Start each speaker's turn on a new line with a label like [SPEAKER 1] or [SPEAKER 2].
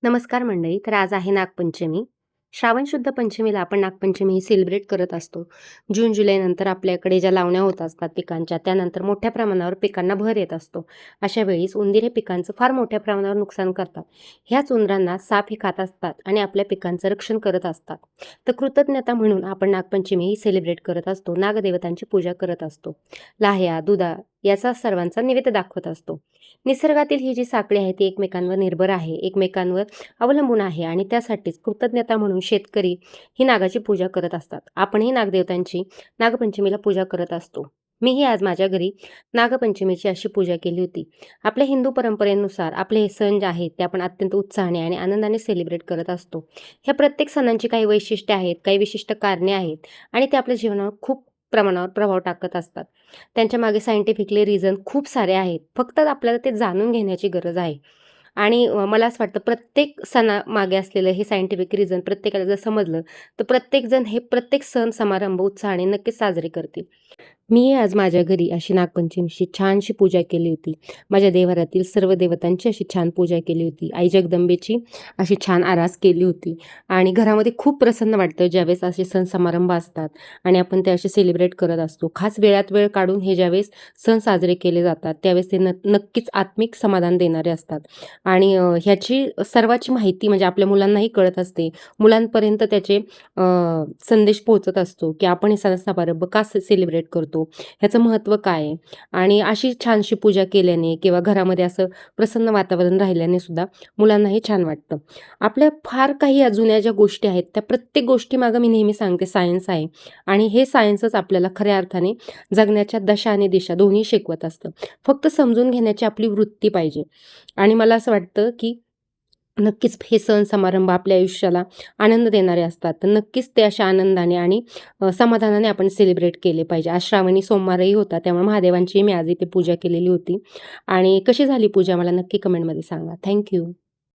[SPEAKER 1] नमस्कार मंडळी. तर आज आहे नागपंचमी. श्रावण शुद्ध पंचमीला आपण नागपंचमी ही सेलिब्रेट करत असतो. जून जुलै नंतर आपल्याकडे ज्या लावण्या होत असतात पिकांच्या, त्यानंतर मोठ्या प्रमाणावर पिकांना भर येत असतो. अशा वेळीस उंदीर हे पिकांचं फार मोठ्या प्रमाणावर नुकसान करतात. ह्याच उंदरांना साप हे खात असतात आणि आपल्या पिकांचं रक्षण करत असतात. तर कृतज्ञता म्हणून आपण नागपंचमी ही सेलिब्रेट करत असतो. नागदेवतांची पूजा करत असतो. लाह्या, दुधा याचा सर्वांचा नैवेद्य दाखवत असतो. निसर्गातील ही जी साखळी आहे ती एकमेकांवर निर्भर आहे, एकमेकांवर अवलंबून आहे आणि त्यासाठीच कृतज्ञता म्हणून शेतकरी ही नागाची पूजा करत असतात. आपणही नागदेवतांची नागपंचमीला पूजा करत असतो. मीही आज माझ्या घरी नागपंचमीची अशी पूजा केली होती. आपल्या हिंदू परंपरेनुसार आपले हे सण जे आहेत ते आपण अत्यंत उत्साहाने आणि आनंदाने सेलिब्रेट करत असतो. ह्या प्रत्येक सणांची काही वैशिष्ट्ये आहेत, काही विशिष्ट कारणे आहेत आणि ते आपल्या जीवनावर खूप प्रमाणावर प्रभाव टाकत असतात. त्यांच्या मागे सायंटिफिकली रिझन खूप सारे आहेत. फक्त आपल्याला ते जाणून घेण्याची गरज आहे. आणि मला असं वाटतं प्रत्येक सणामागे असलेलं हे सायंटिफिक रिझन प्रत्येकाला जर समजलं, तर प्रत्येकजण हे प्रत्येक सण समारंभ उत्साहाने नक्कीच साजरे करतील. मी आज माझ्या घरी अशी नागपंचमीची छानशी पूजा केली होती. माझ्या देवारातील सर्व देवतांची अशी छान पूजा केली होती. आई जगदंबेची अशी छान आरास केली होती आणि घरामध्ये खूप प्रसन्न वाटतं ज्यावेळेस असे सण समारंभ असतात आणि आपण ते असे सेलिब्रेट करत असतो. खास वेळात वेळ काढून हे ज्यावेळेस सण साजरे केले जातात त्यावेळेस ते नक्कीच आत्मिक समाधान देणारे असतात आणि ह्याची सर्वाची माहिती म्हणजे आपल्या मुलांनाही कळत असते. मुलांपर्यंत त्याचे संदेश पोहोचत असतो की आपण हे सण समारंभ का सेलिब्रेट करतो, ह्याचं महत्त्व काय आहे. आणि अशी छानशी पूजा केल्याने किंवा घरामध्ये असं प्रसन्न वातावरण राहिल्याने सुद्धा मुलांनाही छान वाटतं. आपल्या फार काही जुन्या ज्या गोष्टी आहेत त्या प्रत्येक गोष्टीमागं मी नेहमी सांगते सायन्स आहे आणि हे सायन्सच आपल्याला खऱ्या अर्थाने जगण्याच्या दशा आणि दिशा दोन्ही शिकवत असतं. फक्त समजून घेण्याची आपली वृत्ती पाहिजे आणि मला असं वाटतं की नक्कीच हे सण समारंभ आपल्या आयुष्याला आनंद देणारे असतात. तर नक्कीच ते अशा आनंदाने आणि समाधानाने आपण सेलिब्रेट केले पाहिजे. आज श्रावणी सोमवारही होता त्यामुळे महादेवांची मी आज इथे पूजा केलेली होती आणि कशी झाली पूजा मला नक्की कमेंटमध्ये सांगा. थँक्यू.